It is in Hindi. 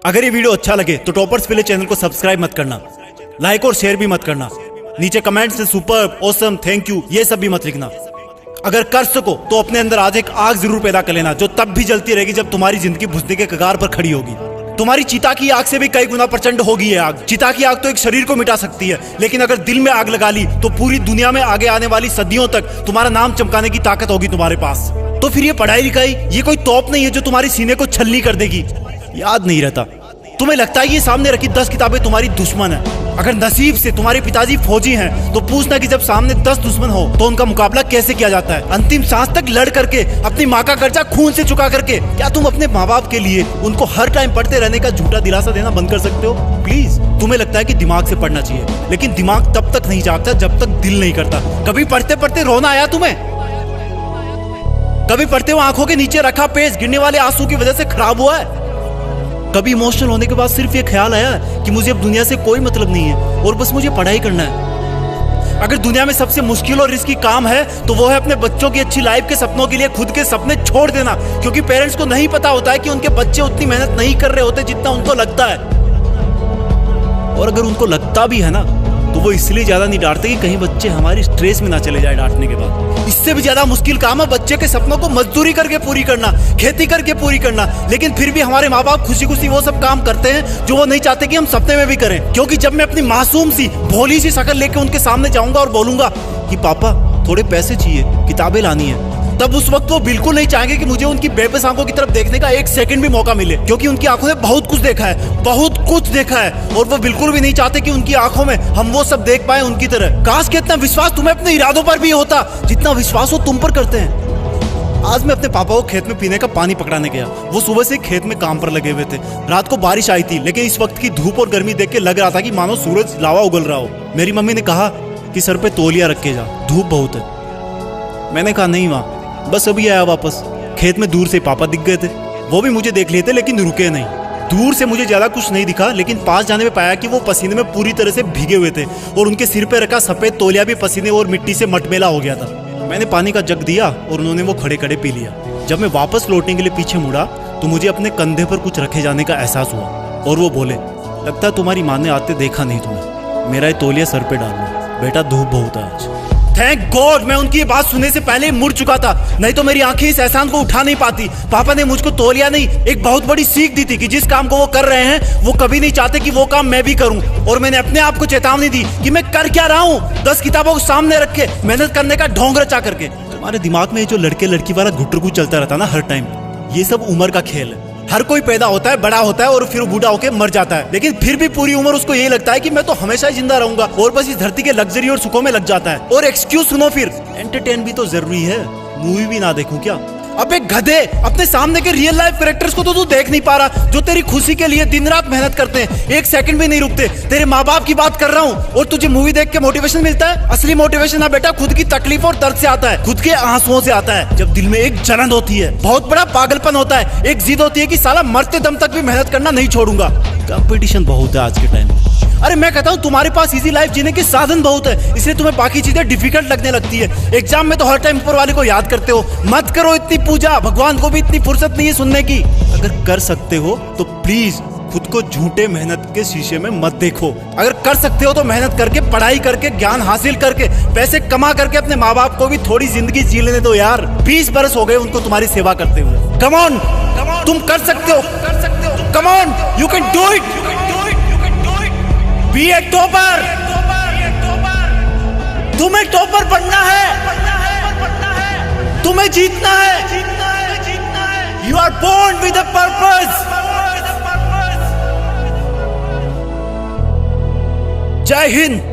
अगर ये वीडियो अच्छा लगे तो टॉपर्स के लिए चैनल को सब्सक्राइब मत करना, लाइक और शेयर भी मत करना, नीचे कमेंट्स में सुपर, ऑसम, थैंक यू ये सब भी मत लिखना। अगर कर सको तो अपने अंदर आज एक आग जरूर पैदा कर लेना, जो तब भी जलती रहेगी जब तुम्हारी जिंदगी बुझने के कगार पर खड़ी होगी। तुम्हारी चिता की आग से भी कई गुना प्रचंड होगी ये आग। चिता की आग तो एक शरीर को मिटा सकती है, लेकिन अगर दिल में आग लगा ली तो पूरी दुनिया में आगे आने वाली सदियों तक तुम्हारा नाम चमकाने की ताकत होगी तुम्हारे पास। तो फिर ये पढ़ाई लिखाई ये कोई तोप नहीं है जो तुम्हारे सीने को छलनी कर देगी। याद नहीं रहता, तुम्हें लगता है ये सामने रखी 10 किताबें तुम्हारी दुश्मन है। अगर नसीब से तुम्हारे पिताजी फौजी हैं तो पूछना कि जब सामने 10 दुश्मन हो तो उनका मुकाबला कैसे किया जाता है। अंतिम सांस तक लड़ करके, अपनी माँ का कर्जा खून से चुका करके, क्या तुम अपने माँ बाप के लिए उनको हर टाइम पढ़ते रहने का झूठा दिलासा देना बंद कर सकते हो? प्लीज। तुम्हें लगता है कि दिमाग से पढ़ना चाहिए, लेकिन दिमाग तब तक नहीं जागता जब तक दिल नहीं करता। कभी पढ़ते पढ़ते रोना आया तुम्हें? कभी पढ़ते हुए आंखों के नीचे रखा पेज गिरने वाले आंसू की वजह से खराब हुआ है? कभी इमोशनल होने के बाद सिर्फ ये ख्याल आया कि मुझे अब दुनिया से कोई मतलब नहीं है और बस मुझे पढ़ाई करना है? अगर दुनिया में सबसे मुश्किल और रिस्की काम है तो वो है अपने बच्चों की अच्छी लाइफ के सपनों के लिए खुद के सपने छोड़ देना, क्योंकि पेरेंट्स को नहीं पता होता है कि उनके बच्चे उतनी मेहनत नहीं कर रहे होते जितना उनको लगता है। और अगर उनको लगता भी है ना तो वो इसलिए ज्यादा नहीं डांटते कि कहीं बच्चे हमारी स्ट्रेस में ना चले जाए डांटने के बाद। इससे भी ज्यादा मुश्किल काम है बच्चे के सपनों को मजदूरी करके पूरी करना, खेती करके पूरी करना। लेकिन फिर भी हमारे माँ बाप खुशी खुशी वो सब काम करते हैं जो वो नहीं चाहते कि हम सपने में भी करें। क्योंकि जब मैं अपनी मासूम सी भोली सी शक्ल लेके उनके सामने जाऊंगा और बोलूंगा कि पापा थोड़े पैसे चाहिए, किताबें लानी है, तब उस वक्त वो बिल्कुल नहीं चाहेंगे कि मुझे उनकी बेबस आंखों की तरफ देखने का एक सेकंड भी मौका मिले, क्योंकि उनकी आंखों ने बहुत कुछ देखा है, बहुत कुछ देखा है। और वो बिल्कुल भी नहीं चाहते कि उनकी आंखों में हम वो सब देख पाए उनकी तरह। काश कि इतना विश्वास तुम्हें अपने इरादों पर भी होता जितना विश्वास वो तुम पर करते हैं। आज मैं अपने पापा को खेत में पीने का पानी पकड़ाने गया। वो सुबह से खेत में काम पर लगे हुए थे। रात को बारिश आई थी, लेकिन इस वक्त की धूप और गर्मी देख के लग रहा था कि मानो सूरज लावा उगल रहा हो। मेरी मम्मी ने कहा कि सर पे तौलिया रख के जा, धूप बहुत है। मैंने कहा नहीं माँ, बस अभी आया वापस। खेत में दूर से पापा दिख गए थे। वो भी मुझे देख लिए थे लेकिन रुके नहीं। दूर से मुझे ज्यादा कुछ नहीं दिखा, लेकिन पास जाने में पाया कि वो पसीने में पूरी तरह से भीगे हुए थे और उनके सिर पे रखा सफेद तौलिया भी पसीने और मिट्टी से मटमेला हो गया था। मैंने पानी का जग दिया और उन्होंने वो खड़े खड़े पी लिया। जब मैं वापस लौटने के लिए पीछे मुड़ा तो मुझे अपने कंधे पर कुछ रखे जाने का एहसास हुआ और वो बोले, लगता है तुम्हारी माँ ने आते देखा नहीं तुम्हें, मेरा ये तौलिया सर पे डाल लो, बेटा धूप बहुत है आज। थैंक गॉड मैं उनकी ये बात सुनने से पहले ही मुड़ चुका था, नहीं तो मेरी आंखें इस एहसान को उठा नहीं पाती। पापा ने मुझको तौलिया नहीं, एक बहुत बड़ी सीख दी थी कि जिस काम को वो कर रहे हैं वो कभी नहीं चाहते कि वो काम मैं भी करूं। और मैंने अपने आप को चेतावनी दी कि मैं कर क्या रहा हूं, 10 किताबों को सामने रख के मेहनत करने का ढोंग रचा करके। तुम्हारे दिमाग में जो लड़के लड़की वाला घुटरगु चलता रहता ना हर टाइम, ये सब उम्र का खेल है। हर कोई पैदा होता है, बड़ा होता है और फिर बूढ़ा होकर मर जाता है, लेकिन फिर भी पूरी उम्र उसको यही लगता है कि मैं तो हमेशा ही जिंदा रहूंगा और बस इस धरती के लग्जरी और सुखों में लग जाता है। और एक्सक्यूज सुनो, फिर एंटरटेन भी तो जरूरी है, मूवी भी ना देखूं क्या? अबे गधे, अपने सामने के रियल लाइफ कैरेक्टर्स को तो तू देख नहीं पा रहा, जो तेरी खुशी के लिए दिन रात मेहनत करते हैं, एक सेकंड भी नहीं रुकते। तेरे माँ बाप की बात कर रहा हूँ और तुझे मूवी देख के मोटिवेशन मिलता है? असली मोटिवेशन ना बेटा खुद की तकलीफ और दर्द से आता है, खुद के आंसुओं से आता है। जब दिल में एक जलन होती है, बहुत बड़ा पागलपन होता है, एक जिद होती है कि साला मरते दम तक भी मेहनत करना नहीं छोड़ूंगा। कंपटीशन बहुत है आज के टाइम। अरे मैं कहता हूँ तुम्हारे पास इजी लाइफ जीने के साधन बहुत है, इसलिए तुम्हें बाकी चीजें डिफिकल्ट लगने लगती है। एग्जाम में तो हर टाइम ऊपर वाले को याद करते हो। मत करो इतनी पूजा, भगवान को भी इतनी फुर्सत नहीं है सुनने की। अगर कर सकते हो तो प्लीज खुद को झूठे मेहनत के शीशे में मत देखो। अगर कर सकते हो तो मेहनत करके, पढ़ाई करके, ज्ञान हासिल करके, पैसे कमा करके अपने माँ बाप को भी थोड़ी जिंदगी जी लेने दो यार। 20 बरस हो गए उनको तुम्हारी सेवा करते हुए। कम ऑन, तुम कर सकते हो, come on, you can do it. Be a topper, तुम्हें टॉपर बनना है, तुम्हें जीतना है। You are born with a purpose. जय हिंद।